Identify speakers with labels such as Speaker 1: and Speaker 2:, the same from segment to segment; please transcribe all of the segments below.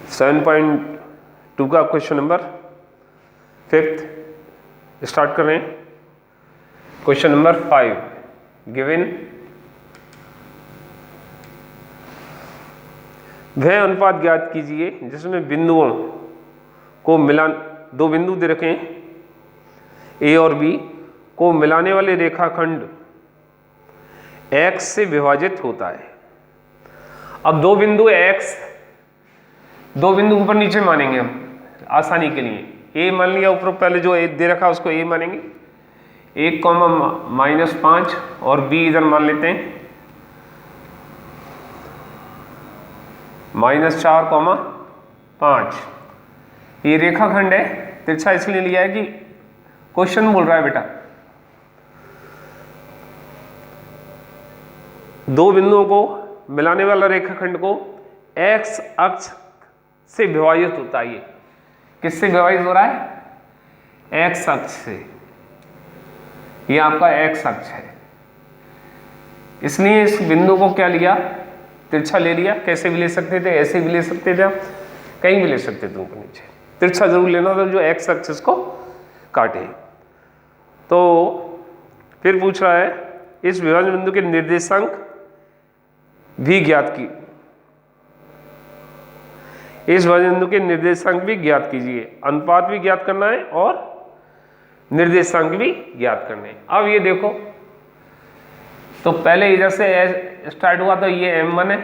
Speaker 1: 7.2 का question number 5 start कर रहे हैं। क्वेश्चन नंबर 5 गिवन वह अनुपात ज्ञात कीजिए जिसमें बिंदुओं को मिलान, दो बिंदु दे रखे हैं ए और बी को मिलाने वाले रेखाखंड x से विभाजित होता है। अब दो बिंदु ऊपर नीचे मानेंगे हम आसानी के लिए। a मान लिया ऊपर, पहले जो a दे रखा उसको a मानेंगे, 1,-5 और b इधर मान लेते हैं -4,5। ये रेखाखंड है, तिरछा इसलिए लिया है कि क्वेश्चन बोल रहा है बेटा दो बिंदुओं को मिलाने वाला रेखाखंड को x अक्ष से विभाजित होता है। ये किससे विभाजित हो रहा है? x अक्ष से। ये आपका x अक्ष है, इसलिए इस बिंदु को क्या लिया? तिरछा ले लिया। कैसे भी ले सकते थे, ऐसे भी ले सकते थे, आप कहीं भी ले सकते थे ऊपर नीचे। तिरछा जरूर लेना था जो x अक्ष इसको काटे। तो फिर पूछ रहा है इस विभाजन बिंदु के निर्देशांक भी ज्ञात की, इस विभाजन बिंदु के निर्देशांक भी ज्ञात कीजिए। अनुपात भी ज्ञात करना है और निर्देशांक भी ज्ञात करने हैं। अब ये देखो, तो पहले इधर से स्टार्ट हुआ तो ये m1 है,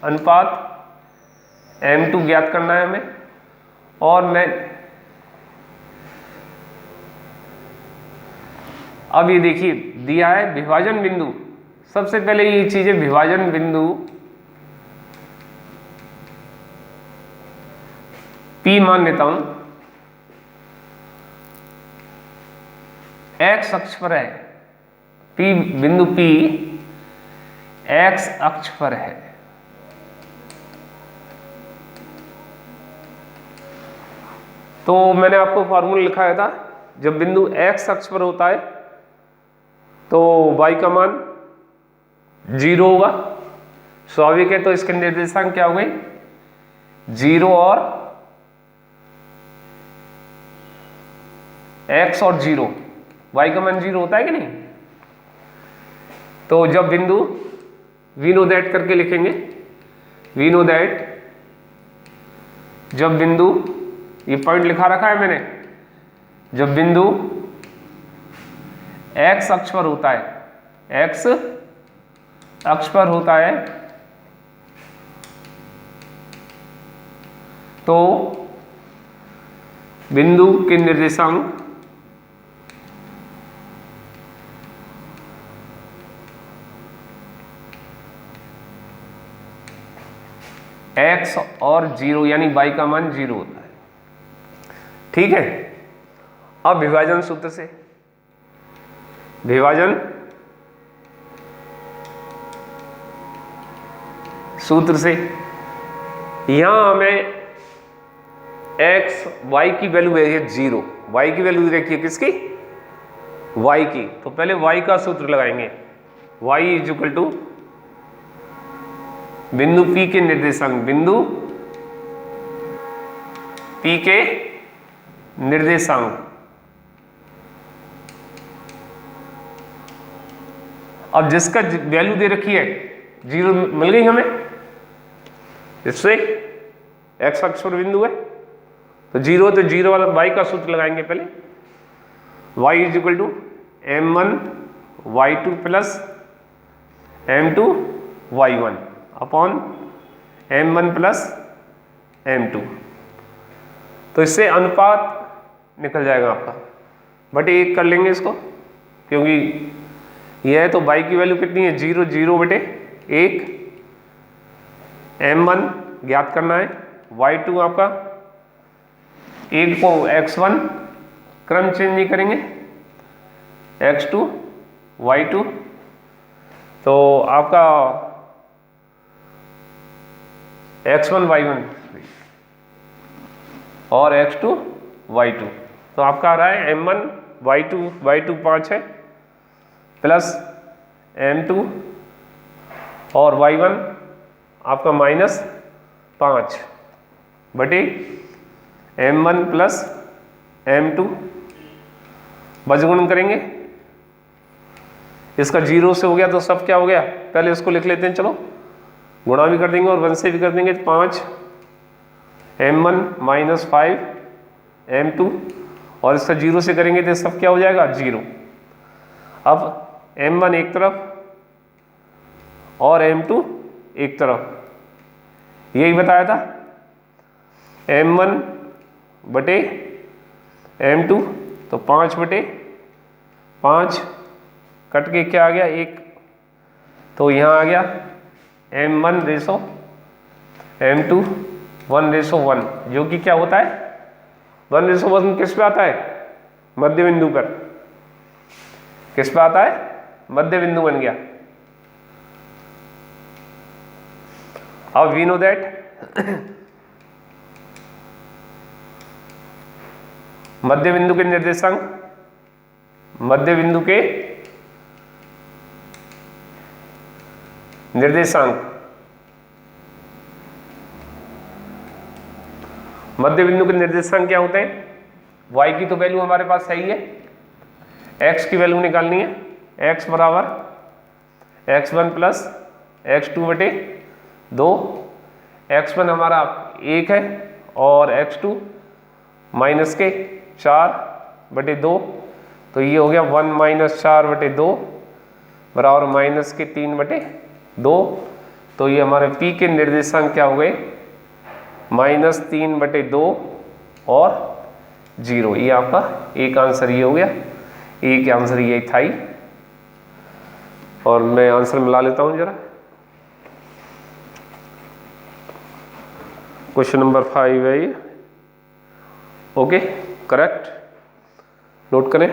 Speaker 1: अनुपात m2 ज्ञात करना है हमें। और मैं अब ये देखिए दिया है विभाजन बिंदु। सबसे पहले ये चीज है विभाजन बिंदु P मान लेता हूं, x अक्ष पर है। P बिंदु P x अक्ष पर है। तो मैंने आपको फॉर्मूला लिखाया था, जब बिंदु x अक्ष पर होता है तो y का मान 0 होगा, स्वाभाविक है। तो इसके निर्देशांक क्या हो गए? 0 और x और 0। y का मान 0 होता है कि नहीं? तो जब बिंदु वी नो दैट करके लिखेंगे, वी नो दैट जब बिंदु, ये पॉइंट लिखा रखा है मैंने, जब बिंदु x अक्ष पर होता है, x अक्ष पर होता है तो बिंदु के निर्देशांक x और 0 यानी y का मान 0 होता है। ठीक है। अब विभाजन सूत्र से, विभाजन सूत्र से यहां हमें x y की वैल्यू है 0, y की वैल्यू देखिए किसकी? y की। तो पहले y का सूत्र लगाएंगे, y इज इक्वल टू बिंदु P के निर्देशांक, बिंदु P के निर्देशांक। अब जिसका वैल्यू दे रखी है 0 मिल गई हमें, इससे x अक्ष पर बिंदु है तो 0, तो 0 वाला y का सूत्र लगाएंगे पहले, y is equal to m1 y2 plus m2 y1 upon m1 plus m2। तो इससे अनुपात निकल जाएगा आपका, बटे 1 कर लेंगे इसको, क्योंकि यह है तो y की वैल्यू कितनी है? 0, 0 बटे 1। m1 ज्ञात करना है, y2 आपका 1 को x1 क्रम चेंज नहीं करेंगे, x2 y2। तो आपका x1 y1 और x2 y2। तो आपका आ रहा है m1 y2 5 है प्लस m2 और y1 आपका -5 बटे m1 प्लस m2, बजगुणन करेंगे, इसका 0 से हो गया तो सब क्या हो गया, पहले इसको लिख लेते हैं, चलो गुणा भी कर देंगे और 1 से भी कर देंगे, 5 m1 माइनस 5 m2, और इसका 0 से करेंगे तो सब क्या हो जाएगा 0। अब m1 एक तरफ और m2 एक तरफ, यही बताया था, m1 बटे m2 तो 5 बटे 5 कट के क्या आ गया 1, तो यहाँ आ गया m1 रेशो m2 1:1, जो कि क्या होता है 1:1 किस पे आता है, मध्य बिंदु पर, किस पे आता है, मध्य बिंदु बन गया। अब वी नो दैट मध्य बिंदु के निर्देशांक, मध्य बिंदु के निर्देशांक, मध्य बिंदु के निर्देशांक क्या होते हैं, y की तो वैल्यू हमारे पास है ही है, x की वैल्यू निकालनी है, x बराबर x1 प्लस x2 बटे 2, x1 हमारा 1 है और x2 माइनस के 4 बटे 2, तो ये हो गया 1 माइनस 4 बटे 2 बराबर माइनस के 3 बटे 2, तो ये हमारे p के निर्देशांक क्या हो गए, -3 बटे 2 और 0। ये आपका एक आंसर ये हो गया, एक आंसर ये था ही, और मैं आंसर मिला लेता हूं जरा। क्वेश्चन नंबर 5 है ये, ओके, करेक्ट, नोट करें।